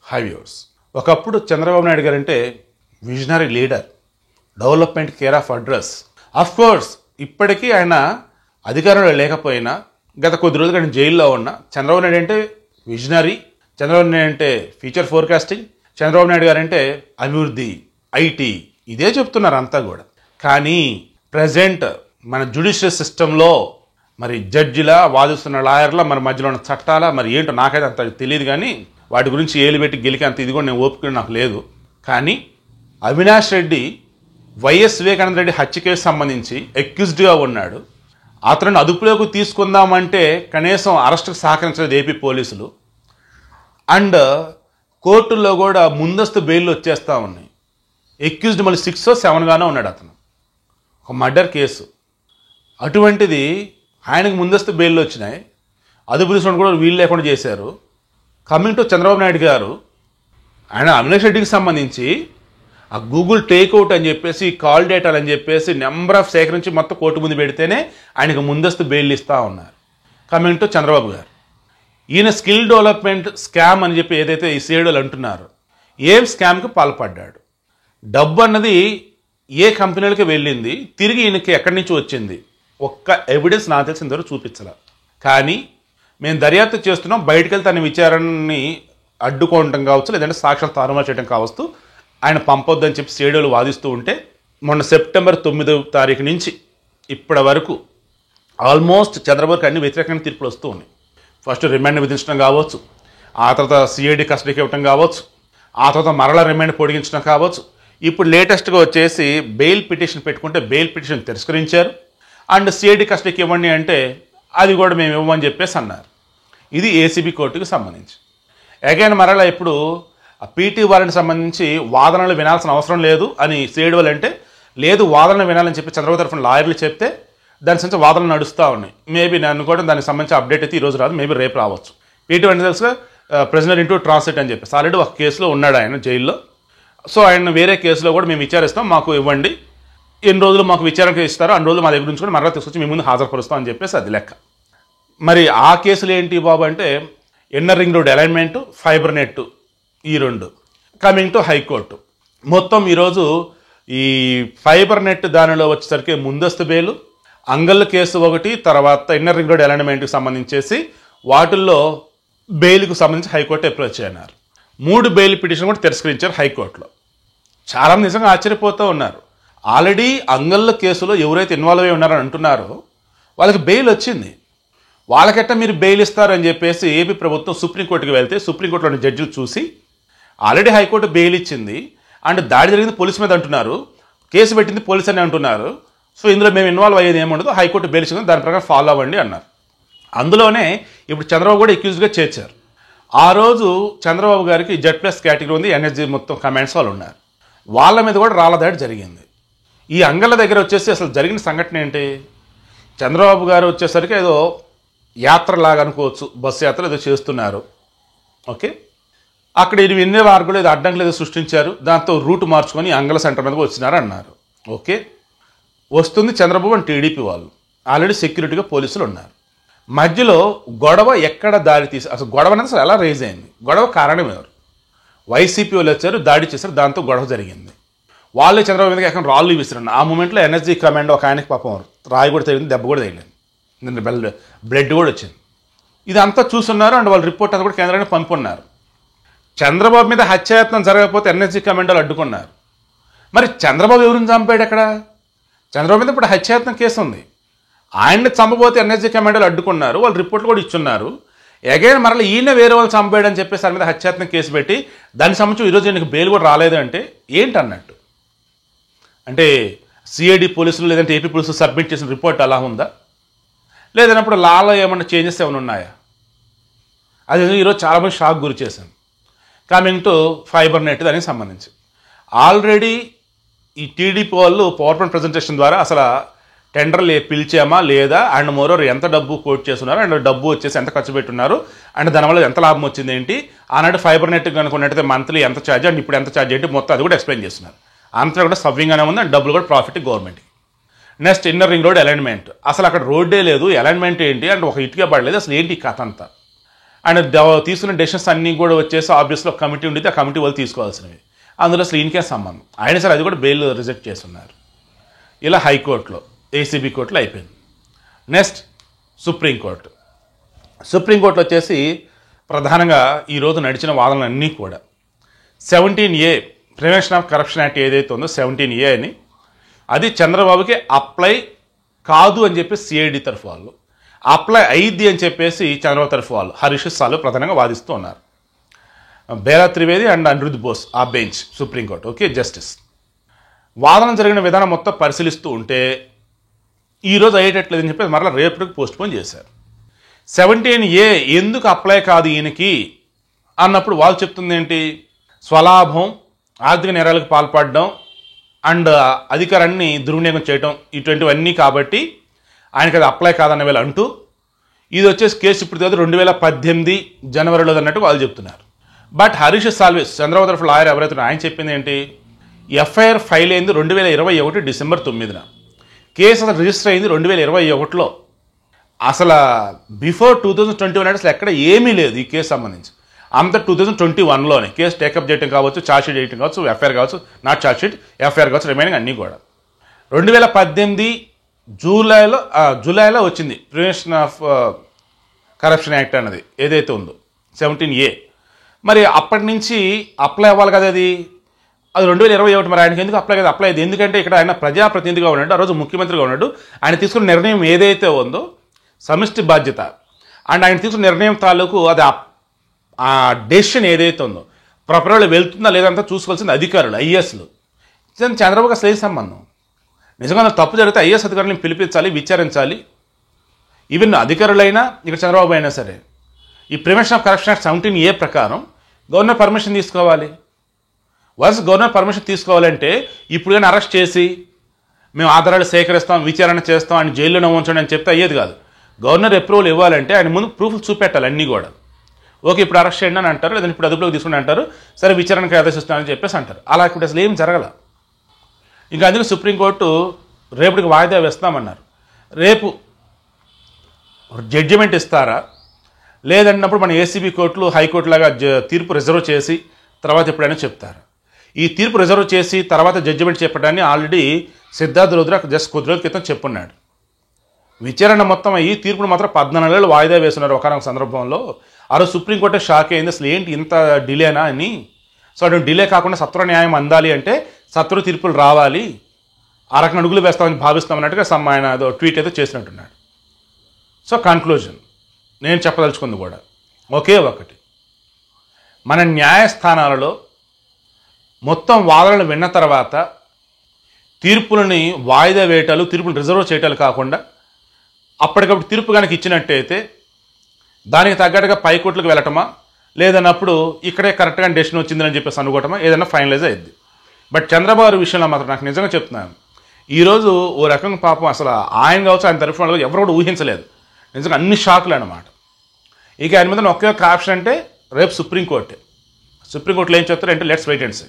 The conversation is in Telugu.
High viewers. ఒకప్పుడు చంద్రబాబు నాయుడు గారు అంటే visionary leader, development care of address. Of course ఇప్పటికీ ఆయన అధికారంలో లేకపోయినా గత కొద్ది రోజులు ఆయన జైల్లో ఉన్న చంద్రబాబు నాయుడు అంటే విజనరీ, చంద్రబాబు నాయుడు అంటే ఫ్యూచర్ ఫోర్కాస్టింగ్, చంద్రబాబు నాయుడు గారు అంటే అభివృద్ధి, ఐటీ, ఇదే చెప్తున్నారు అంతా కూడా. కానీ ప్రజెంట్ మన జ్యుడిషియల్ సిస్టంలో మరి జడ్జిలా వాదిస్తున్న లాయర్లా మరి మధ్యలో ఉన్న చట్టాలా మరి ఏంటో నాకైతే అంత తెలియదు. కానీ వాటి గురించి ఏలు పెట్టి గెలికి అంత ఇది కూడా నేను ఓపిక నాకు లేదు. కానీ అవినాష్ రెడ్డి వైఎస్ వివేకానంద రెడ్డి హత్య కేసు సంబంధించి అక్యూజ్డ్గా ఉన్నాడు. అతను అదుపులోకి తీసుకుందామంటే కనీసం అరెస్టుకు సహకరించలేదు ఏపీ పోలీసులు. అండ్ కోర్టుల్లో కూడా ముందస్తు బెయిల్ వచ్చేస్తూ ఉన్నాయి. అక్యూజ్డ్ మళ్ళీ 6 or 7 ఉన్నాడు. అతను ఒక మర్డర్ కేసు. అటువంటిది ఆయనకు ముందస్తు బెయిల్ వచ్చినాయి, అదుపు తీసుకుని కూడా వీలు లేకుండా చేశారు. కమింగ్ టు చంద్రబాబు నాయుడు గారు, ఆయన అవినాష్ రెడ్డికి సంబంధించి ఆ గూగుల్ టేక్అవుట్ అని చెప్పేసి, కాల్ డేటాలు అని చెప్పేసి నెంబర్ ఆఫ్ సేకరించి మొత్తం కోర్టు ముందు పెడితేనే ఆయనకు ముందస్తు బెయిల్ ఇస్తూ ఉన్నారు. కమింగ్ టు చంద్రబాబు గారు, ఈయన స్కిల్ డెవలప్మెంట్ స్కామ్ అని చెప్పి ఏదైతే ఈ సీడోలు అంటున్నారో, ఏం స్కామ్కి పాల్పడ్డాడు, డబ్బు అన్నది ఏ కంపెనీలకి వెళ్ళింది, తిరిగి ఈయనకి ఎక్కడి నుంచి వచ్చింది, ఒక్క ఎవిడెన్స్ నాకు తెలిసిన ద్వారా చూపించాల. కానీ మేము దర్యాప్తు చేస్తున్నాం, బయటకు వెళ్తే తన విచారణని అడ్డుకోవడం కావచ్చు, లేదంటే సాక్ష్యాలు తారుమారు చేయడం కావచ్చు, ఆయన పంపొద్దని చెప్పి సీడోలు వాదిస్తూ ఉంటే మొన్న సెప్టెంబర్ 9 నుంచి ఇప్పటి వరకు ఆల్మోస్ట్ చంద్రబాబుకి అన్ని వ్యతిరేకంగా తీర్పులు వస్తూ ఉన్నాయి. ఫస్ట్ రిమాండ్ విధించడం కావచ్చు, ఆ తర్వాత సిఐడి కస్టడీకి ఇవ్వడం కావచ్చు, ఆ తర్వాత మరలా రిమాండ్ పొడిగించడం కావచ్చు. ఇప్పుడు లేటెస్ట్గా వచ్చేసి బెయిల్ పిటిషన్ పెట్టుకుంటే బెయిల్ పిటిషన్ తిరస్కరించారు. అండ్ సిఐడి కస్టడీకి ఇవ్వండి అంటే అది కూడా మేము ఇవ్వమని చెప్పేసి అన్నారు. ఇది ఏసీబీ కోర్టుకు సంబంధించి. అగైన్ మరలా ఇప్పుడు ఆ పీటీ వారిని సంబంధించి వాదనలు వినాల్సిన అవసరం లేదు అని సిఐడి వాళ్ళు అంటే, లేదు వాదనలు వినాలని చెప్పి చంద్రబాబు తరఫున లాయర్లు చెప్తే దాని సంబంధించి వాదనలు నడుస్తూ ఉన్నాయి. మేబీ నేను కూడా దానికి సంబంధించి అప్డేట్ అయితే ఈరోజు రాదు, మేబీ రేపు రావచ్చు. పీటీ అంటే తెలుసుగా ప్రిజనర్ ఇంటూ ట్రాన్స్లేట్ అని చెప్పేసి ఆల్రెడీ ఒక కేసులో ఉన్నాడు ఆయన జైల్లో. సో ఆయన వేరే కేసులో కూడా మేము విచారిస్తాం, మాకు ఇవ్వండి, ఎన్ని రోజులు మాకు విచారణకు ఇస్తారో అన్ని రోజులు మా దగ్గర నుంచి కూడా మరలా తీసుకొచ్చి మీ ముందు హాజరుపరుస్తాం అని చెప్పేసి అది లెక్క. మరి ఆ కేసులు ఏంటి బాబు అంటే inner ring road alignment, fibre net, ఈ రెండు. కమింగ్ టు హైకోర్టు, మొత్తం ఈరోజు ఈ ఫైబర్ నెట్ దానిలో వచ్చేసరికి ముందస్తు బెయిలు, అంగళ్ళ కేసు ఒకటి, తర్వాత ఇన్నర్ రింగ్ రోడ్ అలైన్మెంట్కి సంబంధించేసి వాటిల్లో బెయిల్కు సంబంధించి హైకోర్టు అప్రోచ్ అయినారు. 3 బెయిల్ పిటిషన్ కూడా తిరస్కరించారు హైకోర్టులో. చాలామంది నిజంగా ఆశ్చర్యపోతూ ఉన్నారు. ఆల్రెడీ అంగళ్ళ కేసులో ఎవరైతే ఇన్వాల్వ్ అయి ఉన్నారని అంటున్నారో వాళ్ళకి బెయిల్ వచ్చింది, వాళ్ళకెట్ట మీరు బెయిల్ ఇస్తారని చెప్పేసి ఏపీ ప్రభుత్వం సుప్రీంకోర్టుకి వెళ్తే సుప్రీంకోర్టులోని జడ్జిలు చూసి ఆల్రెడీ హైకోర్టు బెయిల్ ఇచ్చింది అండ్ దాడి జరిగింది పోలీసు మీద అంటున్నారు, కేసు పెట్టింది పోలీసు అని అంటున్నారు. సో ఇందులో మేము ఇన్వాల్వ్ అయ్యేది ఏముండదు, హైకోర్టు బెయిల్ ఇచ్చింది, దాని ప్రకారం ఫాలో అవ్వండి అన్నారు. అందులోనే ఇప్పుడు చంద్రబాబు కూడా అక్యూజ్గా చేర్చారు. ఆ రోజు చంద్రబాబు గారికి Z+ కేటగిరీ ఉంది, ఎన్ఎస్జీ మొత్తం కమాండ్స్ వాళ్ళు ఉన్నారు, వాళ్ళ మీద కూడా రాళ్ళ దాడి జరిగింది. ఈ అంగళ్ళ దగ్గర వచ్చేసి అసలు జరిగిన సంఘటన ఏంటి, చంద్రబాబు గారు వచ్చేసరికి ఏదో యాత్రలాగా అనుకోవచ్చు, బస్సు యాత్ర ఏదో చేస్తున్నారు. ఓకే, అక్కడ ఇది వినే మార్గంలో ఏదో అడ్డంకులు ఏదో సృష్టించారు, దాంతో రూట్ మార్చుకొని అంగళ సెంటర్ మీదకి వచ్చినారు అన్నారు. ఓకే, వస్తుంది చంద్రబాబు అని టీడీపీ వాళ్ళు, ఆల్రెడీ సెక్యూరిటీగా పోలీసులు ఉన్నారు. మధ్యలో గొడవ ఎక్కడ దాడి తీసి, అసలు గొడవ అనేది అసలు ఎలా రేజ్ అయింది, గొడవ కారణం ఎవరు, వైసీపీ వాళ్ళు వచ్చారు, దాడి చేశారు, దాంతో గొడవ జరిగింది. వాళ్ళే చంద్రబాబు మీదకి ఎక్కడ రాళ్ళు విసిరారు. ఆ మూమెంట్లో ఎన్ఎస్జీ కమాండ్ ఒక ఆయనకి పాపం రాయి కూడా తగిలింది, దెబ్బ కూడా తగిలింది, బ్లడ్ కూడా వచ్చింది. ఇదంతా చూస్తున్నారు అండ్ వాళ్ళు రిపోర్ట్ అంతా కూడా కేంద్రానికి పంపున్నారు. చంద్రబాబు మీద హత్యాయత్నం జరగకపోతే ఎన్ఎస్జీ కమాండ్ వాళ్ళు అడ్డుకున్నారు. మరి చంద్రబాబు ఎవరిని చంపాడు అక్కడ, చంద్రబాబు మీద ఇప్పుడు హత్యాయత్నం కేసు ఉంది, ఆయన్ని చంపబోతే ఎన్ఎస్జీ కమాండ్ వాళ్ళు అడ్డుకున్నారు, వాళ్ళు రిపోర్ట్లు కూడా ఇచ్చున్నారు. అగైన్ మరలా ఈయన వేరే వాళ్ళు చంపాడు అని చెప్పేసి ఆయన మీద హత్యాయత్నం కేసు పెట్టి దానికి సంబంధించి ఈరోజు ఈయనకి బెయిల్ కూడా రాలేదు అంటే ఏంటి అన్నట్టు. అంటే సిఐడి పోలీసులు లేదంటే ఏపీ పోలీసులు సబ్మిట్ చేసిన రిపోర్ట్ అలా ఉందా, లేదన్నప్పుడు లాలో ఏమన్నా చేంజెస్ ఏమైనా ఉన్నాయా, అది ఈరోజు చాలామంది షాక్ గురి చేశాను. కమింగ్ టు ఫైబర్ నెట్ దానికి సంబంధించి ఆల్రెడీ ఈ టీడీపీ వాళ్ళు పవర్ పాయింట్ ప్రజెంటేషన్ ద్వారా అసలు టెండర్లు పిలిచామా లేదా అండ్ మోరోవర్ ఎంత డబ్బు కోట్ చేస్తున్నారు అండ్ డబ్బు వచ్చేసి ఎంత ఖర్చు పెట్టున్నారు అండ్ దానివల్ల ఎంత లాభం వచ్చింది ఏంటి, ఆనాడు ఫైబర్ నెట్ కనుకున్నట్టయితే మంత్లీ ఎంత ఛార్జ్ అండ్ ఇప్పుడు ఎంత ఛార్జ్ ఏంటి మొత్తం అది కూడా ఎక్స్ప్లెయిన్ చేస్తున్నారు. అంతా కూడా సవ్యంగానే ఉంది అండ్ డబ్బులు కూడా ప్రాఫిట్ గవర్నమెంట్కి. Next inner ring road alignment, అసలు అక్కడ రోడ్డే లేదు, అలైన్మెంట్ ఏంటి అండ్ ఒక ఇటుకే పడలేదు, అసలు ఏంటి కథ అంతా. ఆయన తీసుకున్న డెసిషన్స్ అన్నీ కూడా వచ్చేసి ఆబ్వియస్లో కమిటీ ఉండేది, ఆ కమిటీ వాళ్ళు తీసుకోవాల్సినవి. అందులో అసలు ఈయనకే సంబంధం. ఆయన సరే అది కూడా బెయిల్ రిజెక్ట్ చేస్తున్నారు. ఇలా హైకోర్టులో, ఏసీబీ కోర్టులో అయిపోయింది. Next supreme court. సుప్రీంకోర్టులో వచ్చేసి ప్రధానంగా ఈరోజు నడిచిన వాదనలన్నీ కూడా 17A prevention of corruption act ఏదైతే ఉందో 17A అని, అది చంద్రబాబుకి అప్లై కాదు అని చెప్పి సిఐడి తరఫు వాళ్ళు, అప్లై అయ్యిద్ది అని చెప్పేసి చంద్రబాబు తరఫు వాళ్ళు హరీష్ సాలు ప్రధానంగా వాదిస్తూ ఉన్నారు. బేలా త్రివేది అండ్ అనిరుద్ బోస్ ఆ బెంచ్ సుప్రీంకోర్టు, ఓకే, జస్టిస్ వాదన జరిగిన విధానం మొత్తం పరిశీలిస్తూ ఉంటే ఈరోజు అయ్యేటట్లేదని చెప్పి మరలా రేపటికి పోస్ట్పోన్ చేశారు. 17A ఎందుకు అప్లై కాదు ఈయనకి అన్నప్పుడు వాళ్ళు చెప్తుంది ఏంటి, స్వలాభం, ఆర్థిక నేరాలకు పాల్పడడం అండ్ అధికారాన్ని దుర్వినియోగం చేయడం ఇటువంటివన్నీ కాబట్టి ఆయనకి అది అప్లై కాదన్న వేళ అంటూ, ఇది వచ్చేసి కేసు ఇప్పుడు 2018 జనవరిలో అన్నట్టు వాళ్ళు చెప్తున్నారు. బట్ హరీష్ సాల్వే చంద్రబాబు తరఫు లాయర్ ఎవరైతే ఆయన చెప్పింది ఏంటి, ఎఫ్ఐఆర్ ఫైల్ అయింది 2021 డిసెంబర్ 9న, కేసు అసలు రిజిస్టర్ అయింది 2021లో. అసలు బిఫోర్ 2021 అంటే అసలు ఎక్కడ ఏమీ లేదు ఈ కేసు సంబంధించి. అంత 2021లోనే కేసు టేకప్ చేయడం కావచ్చు, ఛార్జ్షీట్ చేయడం కావచ్చు, ఎఫ్ఐఆర్ కావచ్చు, నాట్ ఛార్జ్షీట్, ఎఫ్ఐఆర్ కావచ్చు, రిమైనింగ్ అన్నీ కూడా 2018 జూలైలో వచ్చింది ప్రివెన్షన్ ఆఫ్ కరప్షన్ యాక్ట్ అన్నది ఏదైతే ఉందో 17A. మరి అప్పటి నుంచి అప్లై అవ్వాలి కదా, అది 2021. మరి ఆయనకి ఎందుకు అప్లై కదా, అప్లై అయ్యింది ఎందుకంటే ఇక్కడ ఆయన ప్రజాప్రతినిధిగా ఉన్నాడు, ఆ రోజు ముఖ్యమంత్రిగా ఉన్నాడు. ఆయన తీసుకున్న నిర్ణయం ఏదైతే ఉందో సమిష్టి బాధ్యత అండ్ ఆయన తీసుకున్న నిర్ణయం తాలూకు అది ఆ డెసిషన్ ఏదైతే ఉందో ప్రాపర్గా వెళ్తుందా లేదంతా చూసుకోవాల్సింది అధికారులు, ఐఏఎస్లు. చంద్రబాబుకి అసలు ఏ సంబంధం? నిజంగా తప్పు జరిగితే ఐఏఎస్ అధికారులను పిలిపించాలి, విచారించాలి. ఈవెన్ అధికారులైనా ఇక్కడ చంద్రబాబు అయినా సరే ఈ prevention of corruption act 17A ప్రకారం గవర్నర్ పర్మిషన్ తీసుకోవాలి. వన్స్ గవర్నర్ పర్మిషన్ తీసుకోవాలంటే ఇప్పుడు కానీ అరెస్ట్ చేసి మేము ఆధారాలు సేకరిస్తాం, విచారణ చేస్తాం అని జైల్లోనే ఉంచండి అని చెప్తే అయ్యేది కాదు. గవర్నర్ అప్రూవల్ ఇవ్వాలంటే ఆయన ముందు ప్రూఫ్లు చూపెట్టాలి అన్నీ కూడా. ఓకే ఇప్పుడు అరెస్ట్ చేయండి అని అంటారు, లేదంటే ఇప్పుడు అదుపులోకి తీసుకుని అంటారు, సరే విచారణకు ఆదేశిస్తానని చెప్పేసి అంటారు. అలా ఇప్పుడు అసలు ఏం జరగల. ఇంకా అందుకే సుప్రీంకోర్టు రేపటికి వాయిదా వేస్తామన్నారు. రేపు జడ్జిమెంట్ ఇస్తారా లేదన్నప్పుడు మన ఏసీబీ కోర్టులు హైకోర్టు లాగా తీర్పు రిజర్వ్ చేసి తర్వాత ఎప్పుడైనా చెప్తారు. ఈ తీర్పు రిజర్వ్ చేసి తర్వాత జడ్జిమెంట్ చెప్పడాన్ని ఆల్రెడీ సిద్ధార్థ రుద్ర జస్ట్ కొద్ది రోజుల క్రితం చెప్పున్నాడు. విచారణ మొత్తం అయ్యి తీర్పును మాత్రం 14 నెలలు వాయిదా వేస్తున్నారు ఒకనొక సందర్భంలో. ఆ రోజు సుప్రీంకోర్టు షాక్ అయింది, అసలు ఏంటి ఇంత డిలేనా అని. సో అటు డిలే కాకుండా సత్వర న్యాయం అందాలి అంటే సత్వర తీర్పులు రావాలి, ఆ రకంగా అడుగులు వేస్తామని భావిస్తామన్నట్టుగా ఆయన ట్వీట్ ఏదో చేసినట్టున్నాడు. సో కన్క్లూజన్ నేను చెప్పదలుచుకుంది కూడా ఒకే ఒకటి, మన న్యాయస్థానాలలో మొత్తం వాదనలు విన్న తర్వాత తీర్పులని వాయిదా వేయటాలు, తీర్పులు రిజర్వ్ చేయటాలు కాకుండా అప్పటికప్పుడు తీర్పు కనుక ఇచ్చినట్టయితే దానికి తగ్గట్టుగా పై కోర్టులకు వెళ్ళటమా లేదన్నప్పుడు ఇక్కడే కరెక్ట్గా డెసిషన్ వచ్చిందని చెప్పేసి అనుకోవటమా ఏదైనా ఫైనలైజ్ అయ్యింది. బట్ చంద్రబాబు విషయంలో మాత్రం నాకు నిజంగా చెప్తున్నాను, ఈరోజు ఓ రకంగా పాపం అసలు ఆయన కావచ్చు ఆయన తరఫున ఎవరు కూడా ఊహించలేదు. నిజంగా అన్ని షాకులు అన్నమాట. ఇక ఆయన మీద ఒకే ఒక ఆప్షన్ అంటే రేపు సుప్రీంకోర్టులో ఏం చెప్తారు అంటే లెట్స్ వెయిట్ అండ్ సీ.